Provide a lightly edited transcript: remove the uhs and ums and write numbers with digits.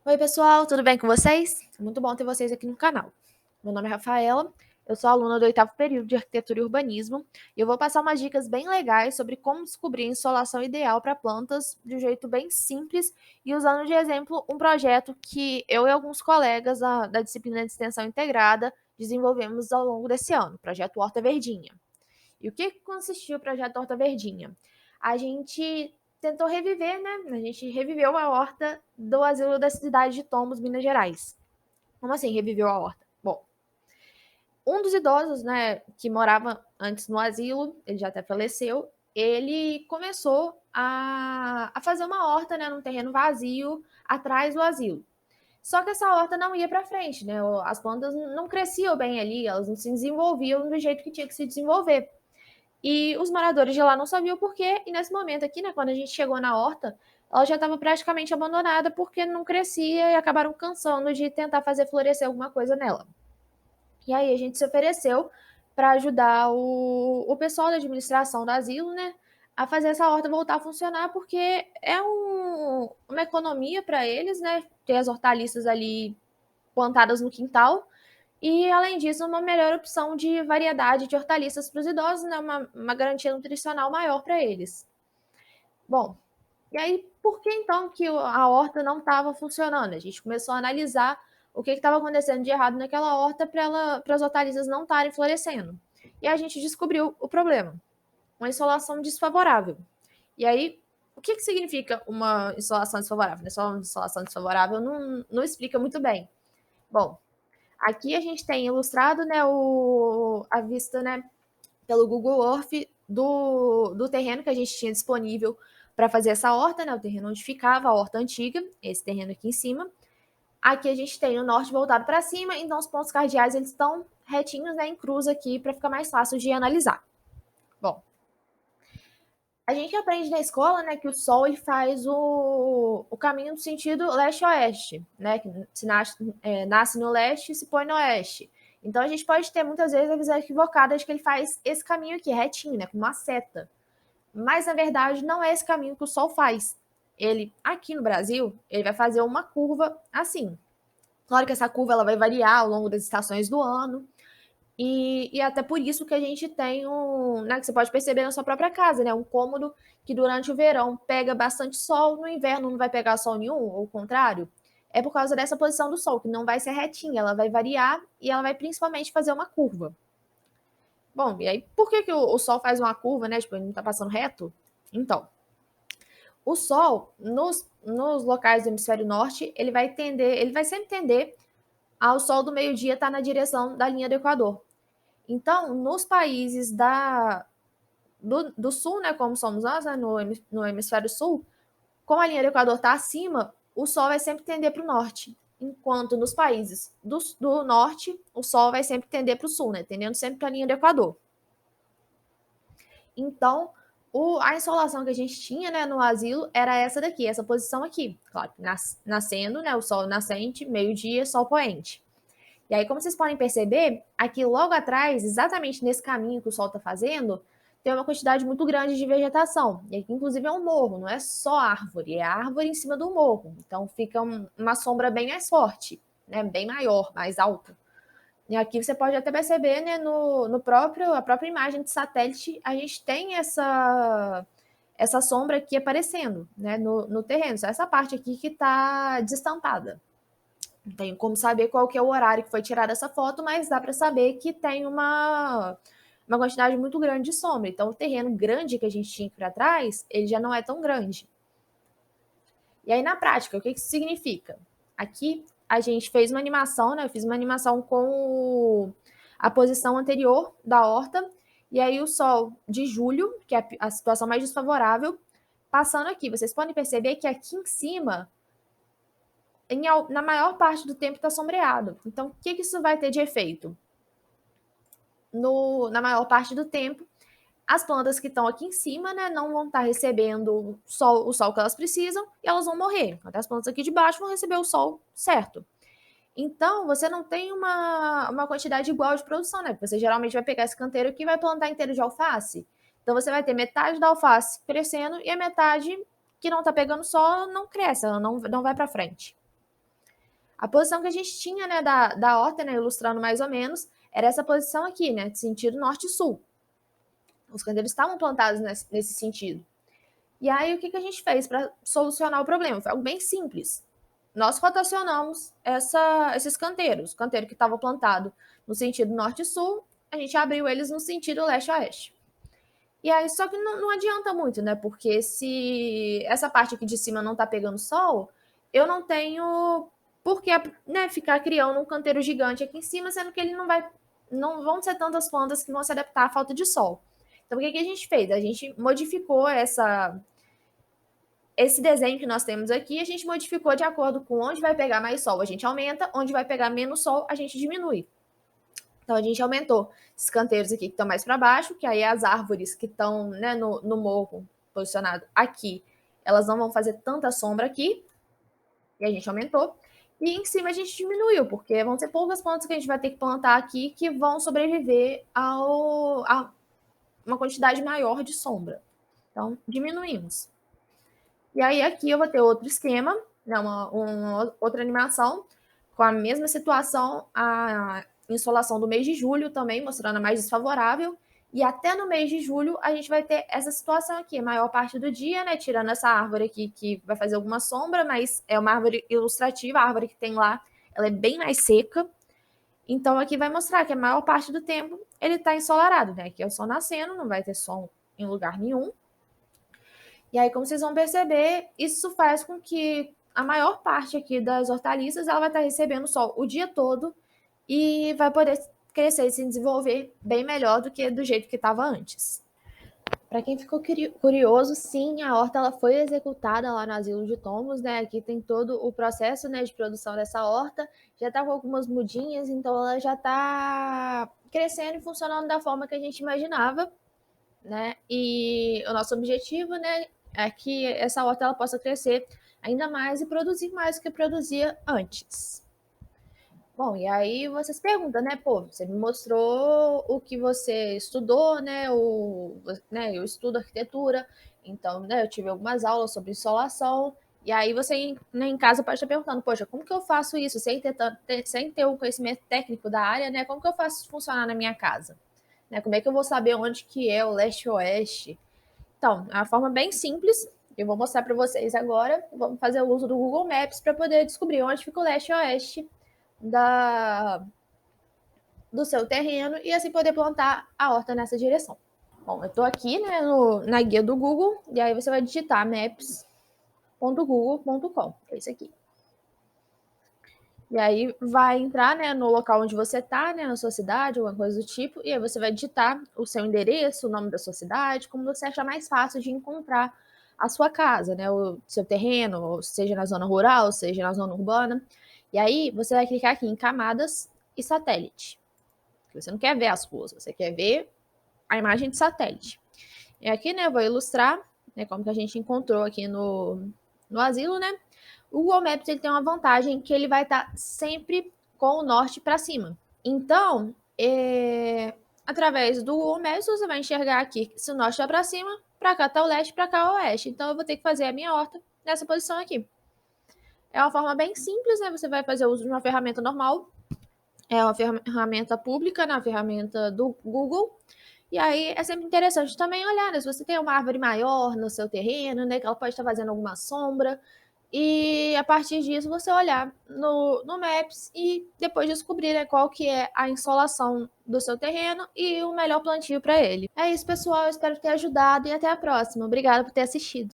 Oi, pessoal, tudo bem com vocês? Muito bom ter vocês aqui no canal. Meu nome é Rafaela, eu sou aluna do oitavo período de Arquitetura e Urbanismo e eu vou passar umas dicas bem legais sobre como descobrir a insolação ideal para plantas de um jeito bem simples e usando de exemplo um projeto que eu e alguns colegas da disciplina de extensão integrada desenvolvemos ao longo desse ano, o projeto Horta Verdinha. E o que consistiu o projeto Horta Verdinha? A gente tentou reviver, né? A gente reviveu a horta do asilo da cidade de Tombos, Minas Gerais. Como assim reviveu a horta? Bom, um dos idosos, né, que morava antes no asilo, ele já até faleceu, ele começou a fazer uma horta, né, num terreno vazio atrás do asilo. Só que essa horta não ia para frente, né? As plantas não cresciam bem ali, elas não se desenvolviam do jeito que tinha que se desenvolver. E os moradores de lá não sabiam o porquê, e nesse momento aqui, né, quando a gente chegou na horta, ela já estava praticamente abandonada porque não crescia e acabaram cansando de tentar fazer florescer alguma coisa nela. E aí a gente se ofereceu para ajudar o pessoal da administração do asilo, né, a fazer essa horta voltar a funcionar, porque é uma economia para eles, né, ter as hortaliças ali plantadas no quintal e, além disso, uma melhor opção de variedade de hortaliças para os idosos, né? Uma garantia nutricional maior para eles. Bom, e aí, por que então que a horta não estava funcionando? A gente começou a analisar o que estava acontecendo de errado naquela horta para as hortaliças não estarem florescendo. E a gente descobriu o problema: uma insolação desfavorável. E aí, o que significa uma insolação desfavorável? Uma insolação desfavorável não explica muito bem. Bom, aqui a gente tem ilustrado, né, a vista, né, pelo Google Earth do terreno que a gente tinha disponível para fazer essa horta, né, o terreno onde ficava a horta antiga, esse terreno aqui em cima. Aqui a gente tem o norte voltado para cima, então os pontos cardeais eles estão retinhos, né, em cruz aqui para ficar mais fácil de analisar. Bom, a gente aprende na escola, né, que o Sol ele faz o caminho no sentido leste-oeste, né, que se nasce no leste e se põe no oeste. Então a gente pode ter muitas vezes a visão equivocada de que ele faz esse caminho aqui retinho, né, com uma seta. Mas na verdade não é esse caminho que o Sol faz. Ele, aqui no Brasil, ele vai fazer uma curva assim. Claro que essa curva ela vai variar ao longo das estações do ano, e até por isso que a gente tem né, que você pode perceber na sua própria casa, né? Um cômodo que durante o verão pega bastante sol, no inverno não vai pegar sol nenhum, ou o contrário. É por causa dessa posição do sol, que não vai ser retinha, ela vai variar e ela vai principalmente fazer uma curva. Bom, e aí por que o sol faz uma curva, né? Tipo, ele não tá passando reto? Então, o sol, nos locais do hemisfério norte, ele vai sempre tender ao sol do meio-dia estar na direção da linha do Equador. Então, nos países do sul, né, como somos nós, né, no hemisfério sul, como a linha do Equador está acima, o Sol vai sempre tender para o norte. Enquanto nos países do norte, o Sol vai sempre tender para o sul, né, tendendo sempre para a linha do Equador. Então, a insolação que a gente tinha, né, no asilo era essa daqui, essa posição aqui. Claro, nascendo, né, o Sol nascente, meio-dia, Sol poente. E aí, como vocês podem perceber, aqui logo atrás, exatamente nesse caminho que o Sol está fazendo, tem uma quantidade muito grande de vegetação. E aqui, inclusive, é um morro, não é só árvore, é árvore em cima do morro. Então, fica uma sombra bem mais forte, né? Bem maior, mais alta. E aqui você pode até perceber, né, a própria imagem de satélite, a gente tem essa sombra aqui aparecendo, né, no terreno. Só essa parte aqui que está destampada. Não tenho como saber qual que é o horário que foi tirada essa foto, mas dá para saber que tem uma quantidade muito grande de sombra. Então, o terreno grande que a gente tinha para trás, ele já não é tão grande. E aí, na prática, o que isso significa? Aqui, a gente fez uma animação, né? Eu fiz uma animação com a posição anterior da horta, e aí o sol de julho, que é a situação mais desfavorável, passando aqui. Vocês podem perceber que aqui em cima na maior parte do tempo está sombreado. Então, o que isso vai ter de efeito? Na maior parte do tempo, as plantas que estão aqui em cima, né, não vão estar recebendo o sol que elas precisam e elas vão morrer. Enquanto as plantas aqui de baixo vão receber o sol certo. Então, você não tem uma quantidade igual de produção, né? Porque você geralmente vai pegar esse canteiro aqui e vai plantar inteiro de alface. Então, você vai ter metade da alface crescendo e a metade que não está pegando sol não cresce, ela não vai para frente. A posição que a gente tinha, né, da horta, né, ilustrando mais ou menos, era essa posição aqui, né, de sentido norte-sul. Os canteiros estavam plantados nesse sentido. E aí, o que a gente fez para solucionar o problema? Foi algo bem simples. Nós rotacionamos esses canteiros. O canteiro que estava plantado no sentido norte-sul, a gente abriu eles no sentido leste-oeste. E aí, só que não adianta muito, né? Porque se essa parte aqui de cima não tá pegando sol, eu não tenho por que, né, ficar criando um canteiro gigante aqui em cima, sendo que ele não vai. Não vão ser tantas plantas que vão se adaptar à falta de sol. Então, o que a gente fez? A gente modificou esse desenho que nós temos aqui, a gente modificou de acordo com onde vai pegar mais sol, a gente aumenta, onde vai pegar menos sol, a gente diminui. Então, a gente aumentou esses canteiros aqui que estão mais para baixo, que aí as árvores que estão, né, no morro posicionado aqui, elas não vão fazer tanta sombra aqui, e a gente aumentou. E em cima a gente diminuiu, porque vão ser poucas plantas que a gente vai ter que plantar aqui que vão sobreviver a uma quantidade maior de sombra. Então, diminuímos. E aí aqui eu vou ter outro esquema, né, uma outra animação, com a mesma situação, a insolação do mês de julho também, mostrando a mais desfavorável. E até no mês de julho a gente vai ter essa situação aqui, a maior parte do dia, né? Tirando essa árvore aqui que vai fazer alguma sombra, mas é uma árvore ilustrativa, a árvore que tem lá, ela é bem mais seca. Então aqui vai mostrar que a maior parte do tempo ele está ensolarado, né? Aqui é o sol nascendo, não vai ter sol em lugar nenhum. E aí, como vocês vão perceber, isso faz com que a maior parte aqui das hortaliças ela vai estar recebendo sol o dia todo e vai poder crescer e se desenvolver bem melhor do que do jeito que estava antes. Para quem ficou curioso, sim, a horta ela foi executada lá no Asilo de Tombos, né? Aqui tem todo o processo, né, de produção dessa horta. Já está com algumas mudinhas, então ela já está crescendo e funcionando da forma que a gente imaginava, né? E o nosso objetivo, né, é que essa horta ela possa crescer ainda mais e produzir mais do que produzia antes. Bom, e aí vocês perguntam, né, pô, você me mostrou o que você estudou, né, né, eu estudo arquitetura, então, né, eu tive algumas aulas sobre insolação, e aí você, né, em casa pode estar perguntando, poxa, como que eu faço isso sem ter um conhecimento técnico da área, né, como que eu faço isso funcionar na minha casa? Né, como é que eu vou saber onde que é o leste-oeste? Então, é uma forma bem simples, eu vou mostrar para vocês agora, vamos fazer o uso do Google Maps para poder descobrir onde fica o leste-oeste do seu terreno e assim poder plantar a horta nessa direção. Bom, eu estou aqui, né, na guia do Google, e aí você vai digitar maps.google.com, é isso aqui. E aí vai entrar, né, no local onde você está, né, na sua cidade, alguma coisa do tipo, e aí você vai digitar o seu endereço, o nome da sua cidade, como você achar mais fácil de encontrar a sua casa, né, o seu terreno, seja na zona rural, seja na zona urbana. E aí você vai clicar aqui em camadas e satélite. Você não quer ver as ruas, você quer ver a imagem de satélite. E aqui, né, eu vou ilustrar, né, como que a gente encontrou aqui no asilo, né? O Google Maps ele tem uma vantagem que ele vai estar sempre com o norte para cima. Então, através do Google Maps, você vai enxergar aqui se o norte está para cima, para cá está o leste, para cá é o oeste. Então, eu vou ter que fazer a minha horta nessa posição aqui. É uma forma bem simples, né? Você vai fazer uso de uma ferramenta normal. É uma ferramenta pública, né? Uma ferramenta do Google. E aí é sempre interessante também olhar, né? Se você tem uma árvore maior no seu terreno, né? Que ela pode estar fazendo alguma sombra. E a partir disso você olhar no Maps e depois descobrir, né, qual que é a insolação do seu terreno e o melhor plantio para ele. É isso, pessoal. Eu espero ter ajudado e até a próxima. Obrigada por ter assistido.